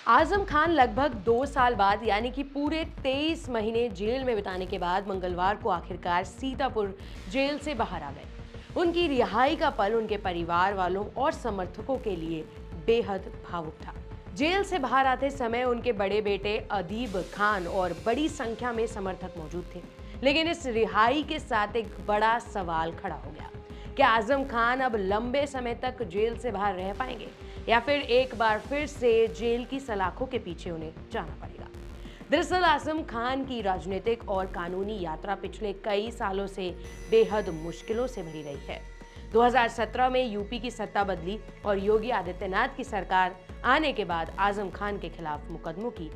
आजम खान लगभग 2 साल बाद यानी कि पूरे 23 महीने जेल में बिताने के बाद मंगलवार को आखिरकार सीतापुर जेल से बाहर आ गए। उनकी रिहाई का पल उनके परिवार वालों और समर्थकों के लिए बेहद भावुक था। जेल से बाहर आते समय उनके बड़े बेटे अदीब खान और बड़ी संख्या में समर्थक मौजूद थे, लेकिन इस रिहाई के साथ एक बड़ा सवाल खड़ा हो गया। क्या आजम खान अब लंबे समय तक जेल से बाहर रह पाएंगे या फिर एक बार फिर से जेल की सलाखों के पीछे उन्हें जाना पड़ेगा? दरअसल आजम खान की राजनीतिक और कानूनी यात्रा पिछले कई सालों से बेहद मुश्किलों से भरी रही है। 2017 में यूपी की सत्ता बदली और योगी आदित्यनाथ की सरकार आने के बाद आजम खान के खिलाफ मुकदमों की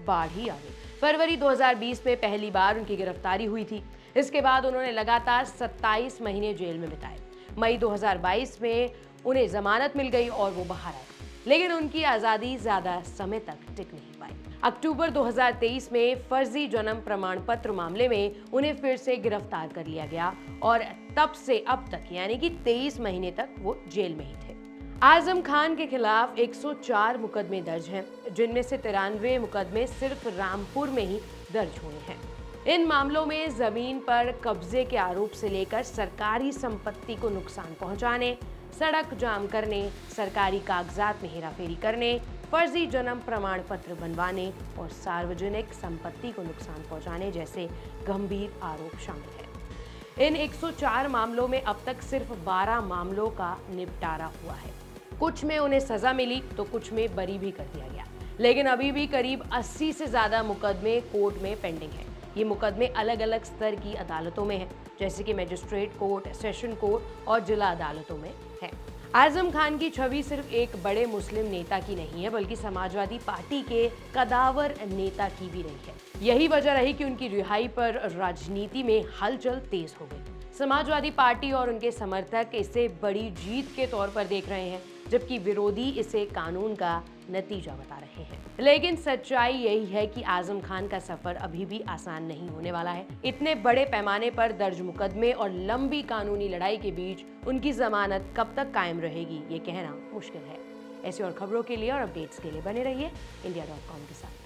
बाढ़ ही आ गई। फरवरी 2020 में पहली बार उनकी गिरफ्तारी हुई थी। इसके बाद उन्होंने लगातार 27 महीने जेल में बिताए। मई 2022 में उन्हें जमानत मिल गई और वो बाहर आए, लेकिन उनकी आजादी ज्यादा समय तक टिक नहीं पाई। अक्टूबर 2023 में फर्जी जन्म प्रमाण पत्र मामले में उन्हें फिर से गिरफ्तार कर लिया गया और तब से अब तक यानी कि 23 महीने तक वो जेल में ही थे। आजम खान के खिलाफ 104 मुकदमे दर्ज हैं, जिनमें से 93 मुकदमे सिर्फ रामपुर में ही दर्ज हुए हैं। इन मामलों में जमीन पर कब्जे के आरोप से लेकर सरकारी संपत्ति को नुकसान पहुंचाने, सड़क जाम करने, सरकारी कागजात में हेराफेरी करने, फर्जी जन्म प्रमाण पत्र बनवाने और सार्वजनिक संपत्ति को नुकसान पहुंचाने जैसे गंभीर आरोप शामिल हैं। इन 104 मामलों में अब तक सिर्फ 12 मामलों का निपटारा हुआ है। कुछ में उन्हें सजा मिली तो कुछ में बरी भी कर दिया गया, लेकिन अभी भी करीब 80 से ज्यादा मुकदमे कोर्ट में पेंडिंग है। ये मुकदमे अलग अलग स्तर की अदालतों में हैं, जैसे कि मजिस्ट्रेट कोर्ट, सेशन कोर्ट और जिला अदालतों में है। आजम खान की छवि सिर्फ एक बड़े मुस्लिम नेता की नहीं है, बल्कि समाजवादी पार्टी के कदावर नेता की भी रही है। यही वजह रही कि उनकी रिहाई पर राजनीति में हलचल तेज हो गई। समाजवादी पार्टी और उनके समर्थक इसे बड़ी जीत के तौर पर देख रहे हैं, जबकि विरोधी इसे कानून का नतीजा बता रहे हैं। लेकिन सच्चाई यही है कि आजम खान का सफर अभी भी आसान नहीं होने वाला है। इतने बड़े पैमाने पर दर्ज मुकदमे और लंबी कानूनी लड़ाई के बीच उनकी जमानत कब तक कायम रहेगी, ये कहना मुश्किल है। ऐसी और खबरों के लिए और अपडेट्स के लिए बने रहिए इंडिया.com के साथ।